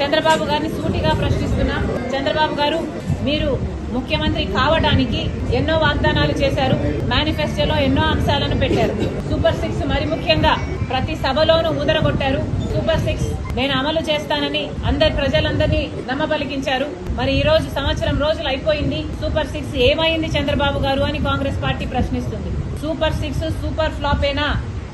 చంద్రబాబు గారిని సూటిగా ప్రశ్నిస్తున్నా. చంద్రబాబు గారు, మీరు ముఖ్యమంత్రి కావడానికి ఎన్నో వాగ్దానాలు చేశారు. మేనిఫెస్టోలో ఎన్నో అంశాలను పెట్టారు. సూపర్ 6 మరి ముఖ్యంగా ప్రతి సభలోనూ ఊదరగొట్టారు. సూపర్ 6 నేను అమలు చేస్తానని ప్రజలందరినీ నమ్మబలికించారు. మరి ఈ రోజు సంవత్సరం రోజులు అయిపోయింది. సూపర్ 6 ఏమైంది చంద్రబాబు గారు అని కాంగ్రెస్ పార్టీ ప్రశ్నిస్తుంది. సూపర్ 6 సూపర్ ఫ్లాపేనా?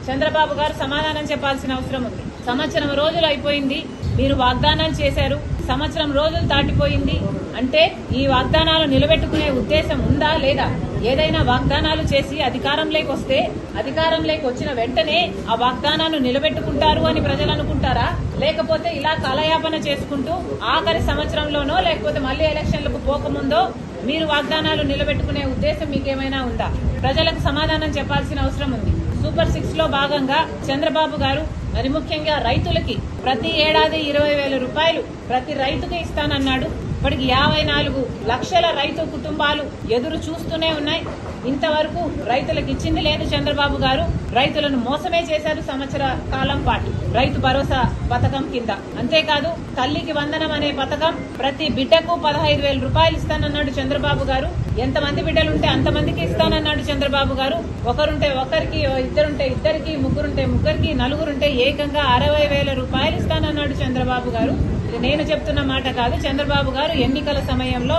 చంద్రబాబు గారు సమాధానం చెప్పాల్సిన అవసరం ఉంది. సంవత్సరం రోజులు అయిపోయింది, మీరు వాగ్దానాలు చేశారు. సంవత్సరం రోజులు దాటిపోయింది అంటే ఈ వాగ్దానాలు నిలబెట్టుకునే ఉద్దేశం ఉందా లేదా? ఏదైనా వాగ్దానాలు చేసి అధికారంలోకి వస్తే అధికారంలోకి వచ్చిన వెంటనే ఆ వాగ్దానాలు నిలబెట్టుకుంటారు అని ప్రజలు అనుకుంటారా? లేకపోతే ఇలా కాలయాపన చేసుకుంటూ ఆఖరి సంవత్సరంలోనో లేకపోతే మళ్లీ ఎలక్షన్లకు పోకముందో మీరు వాగ్దానాలు నిలబెట్టుకునే ఉద్దేశం మీకేమైనా ఉందా? ప్రజలకు సమాధానం చెప్పాల్సిన అవసరం ఉంది. సూపర్ 6 లో భాగంగా చంద్రబాబు గారు మరి ముఖ్యంగా రైతులకి ప్రతి ఏడాది 20,000 రూపాయలు ప్రతి రైతుకి ఇస్తానన్నాడు. ఇప్పటికి 54 లక్షల రైతు కుటుంబాలు ఎదురు చూస్తూనే ఉన్నాయి. ఇంతవరకు రైతులకు ఇచ్చింది లేదు చంద్రబాబు గారు. రైతులను మోసమే చేశారు సంవత్సర కాలం పాటు రైతు భరోసా పథకం కింద. అంతేకాదు తల్లికి వందనం అనే పథకం ప్రతి బిడ్డకు 15,000 రూపాయలు ఇస్తానన్నాడు చంద్రబాబు గారు. ఎంతమంది బిడ్డలుంటే అంతమందికి ఇస్తానన్నాడు చంద్రబాబు గారు. ఒకరుంటే ఒకరికి, ఇద్దరుంటే ఇద్దరికి, ముగ్గురుంటే ముగ్గురికి, నలుగురుంటే ఏకంగా 60,000 రూపాయలు ఇస్తానన్నాడు చంద్రబాబు గారు. ఇది నేను చెప్తున్న మాట కాదు, చంద్రబాబు గారు ఎన్నికల సమయంలో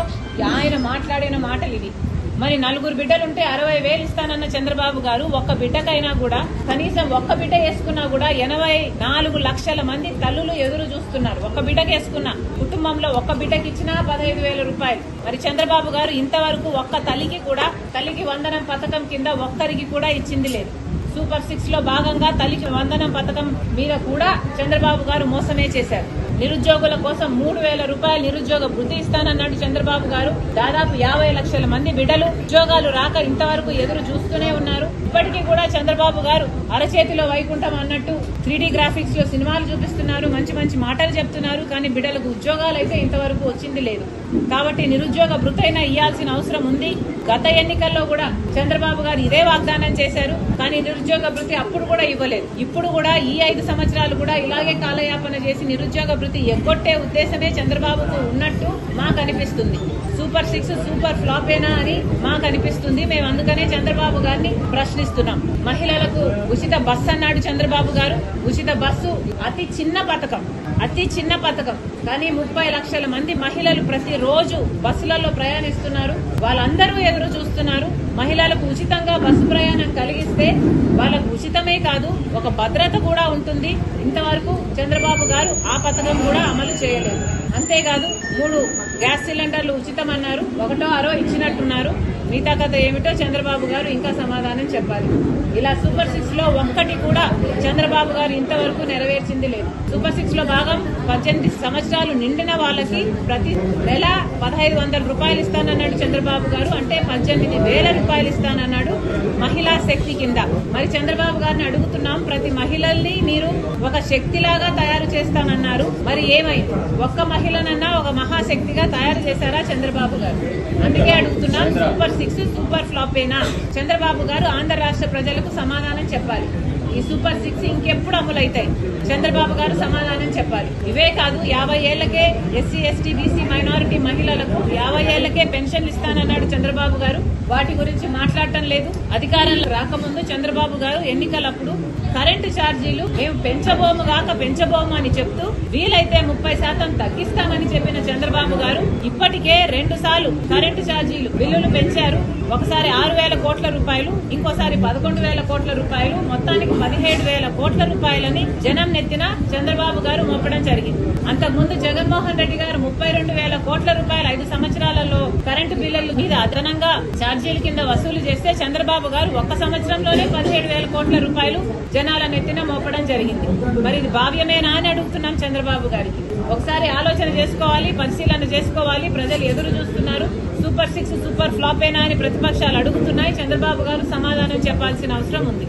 ఆయన మాట్లాడిన మాటలు ఇవి. మరి నలుగురు బిడ్డలుంటే 60,000 ఇస్తానన్న చంద్రబాబు గారు ఒక్క బిడ్డకైనా కూడా కనీసం ఒక్క బిడ్డ వేసుకున్నా కూడా 84 లక్షల మంది తల్లులు ఎదురు చూస్తున్నారు. ఒక్క బిడ్డకి వేసుకున్న కుటుంబంలో ఒక్క బిడ్డకి ఇచ్చినా 15,000 రూపాయలు. మరి చంద్రబాబు గారు ఇంతవరకు ఒక్క తల్లికి వందనం పథకం కింద ఒక్కరికి కూడా ఇచ్చింది లేదు. సూపర్ 6 లో భాగంగా తల్లికి వందనం పథకం మీద కూడా చంద్రబాబు గారు మోసమే చేశారు. నిరుద్యోగుల కోసం 3,000 రూపాయలు నిరుద్యోగ వృత్తి ఇస్తానన్నాడు చంద్రబాబు గారు. దాదాపు 50 లక్షల మంది బిడ్డలు ఉద్యోగాలు రాక ఇంతవరకు ఎదురు చూస్తూనే ఉన్నారు. ఇప్పటికీ కూడా చంద్రబాబు గారు అరచేతిలో వైకుంఠం అన్నట్టు 3D గ్రాఫిక్స్ లో సినిమాలు చూపిస్తున్నారు, మంచి మంచి మాటలు చెప్తున్నారు. కానీ బిడ్డలకు ఉద్యోగాలు అయితే ఇంతవరకు వచ్చింది లేదు. కాబట్టి నిరుద్యోగ వృత్తి అయినా ఇయ్యాల్సిన అవసరం ఉంది. గత ఎన్నికల్లో కూడా చంద్రబాబు గారు ఇదే వాగ్దానం చేశారు. కానీ నిరుద్యోగ వృత్తి అప్పుడు కూడా ఇవ్వలేదు. ఇప్పుడు కూడా ఈ 5 సంవత్సరాలు కూడా ఇలాగే కాలయాపన చేసి నిరుద్యోగ వృత్తి ఎగ్గొట్టే ఉద్దేశమే చంద్రబాబుకు ఉన్నట్టు మాకు అనిపిస్తుంది. సూపర్ 6 సూపర్ ఫ్లాపేనా అని మాకు అనిపిస్తుంది. మేము అందుకనే చంద్రబాబు గారిని ప్రశ్నిస్తున్నాం. మహిళలకు ఉచిత బస్సు అన్నాడు చంద్రబాబు గారు. ఉచిత బస్సు అతి చిన్న పథకం కానీ 30 లక్షల మంది మహిళలు ప్రతిరోజు బస్సులలో ప్రయాణిస్తున్నారు. వాళ్ళందరూ ఎదురు చూస్తున్నారు. మహిళలకు ఉచితంగా బస్సు ప్రయాణం కలిగిస్తే వాళ్ళకు ఉచితమే కాదు, ఒక భద్రత కూడా ఉంటుంది. ఇంతవరకు చంద్రబాబు గారు ఆ పథకం కూడా అమలు చేయలేదు. అంతేకాదు 3 గ్యాస్ సిలిండర్లు ఉచితం అన్నారు. 1ో 6 ఇచ్చినట్టున్నారు. మిగతా కథ ఏమిటో చంద్రబాబు గారు ఇంకా సమాధానం చెప్పాలి. ఇలా సూపర్ 6 లో ఒక్కటి కూడా చంద్రబాబు గారు ఇంతవరకు నెరవేర్చింది లేదు. సూపర్ 6 లో భాగం 18 సంవత్సరాలు నిండిన వాళ్ళకి ప్రతి నెల 1,500 రూపాయలు ఇస్తానన్నాడు చంద్రబాబు గారు. అంటే 18,000 రూపాయలు ఇస్తానన్నాడు మహిళా శక్తి కింద. మరి చంద్రబాబు గారిని అడుగుతున్నాం, ప్రతి మహిళల్ని మీరు ఒక శక్తిలాగా తయారు చేస్తానన్నారు. మరి ఏమైంది? ఒక్క మహిళనన్నా ఒక మహాశక్తిగా తయారు చేశారా చంద్రబాబు గారు? అందుకే అడుగుతున్నాం, సూపర్ 6 సూపర్ ఫ్లాపేనా? చంద్రబాబు గారు ఆంధ్ర రాష్ట్ర ప్రజలకు సమాధానం చెప్పాలి. ఈ సూపర్ 6 ఇంకెప్పుడు అమలైతాయి? చంద్రబాబు గారు సమాధానం చెప్పాలి. ఇవే కాదు, 50 ఏళ్లకే ఎస్సీ ఎస్టీ బీసీ మైనారిటీ మహిళలకు 50 ఏళ్లకే పెన్షన్లు ఇస్తానన్నాడు చంద్రబాబు గారు. వాటి గురించి మాట్లాడటం లేదు. అధికారంలో రాకముందు చంద్రబాబు గారు ఎన్నికలప్పుడు కరెంటు ఛార్జీలు మేము పెంచబోము అని చెప్తూ వీలైతే 30% తగ్గిస్తామని చెప్పిన చంద్రబాబు గారు ఇప్పటికే 2 సార్లు కరెంటు ఛార్జీలు బిల్లులు పెంచారు. ఒకసారి 6,000 కోట్ల రూపాయలు, ఇంకోసారి 11,000 కోట్ల రూపాయలు, మొత్తానికి 17,000 కోట్ల రూపాయలని జనం నెత్తిన చంద్రబాబు గారు మోపడం జరిగింది. అంతకుముందు జగన్మోహన్ రెడ్డి గారు 32,000 కోట్ల రూపాయలు 5 సంవత్సరాలలో కరెంటు బిల్లుల మీద అదనంగా ఛార్జీల కింద వసూలు చేస్తే చంద్రబాబు గారు ఒక్క సంవత్సరంలోనే 17,000 కోట్ల రూపాయలు జనాల నెత్తిన మోపడం జరిగింది. మరి ఇది భావ్యమేనా అని అడుగుతున్నాం చంద్రబాబు గారికి. ఒకసారి ఆలోచన చేసుకోవాలి, పరిశీలన చేసుకోవాలి. ప్రజలు ఎదురు చూస్తున్నారు. సూపర్ 6 సూపర్ ఫ్లాపేనా అని ప్రతిపక్షాలు అడుగుతున్నాయి. చంద్రబాబు గారు సమాధానం చెప్పాల్సిన అవసరం ఉంది.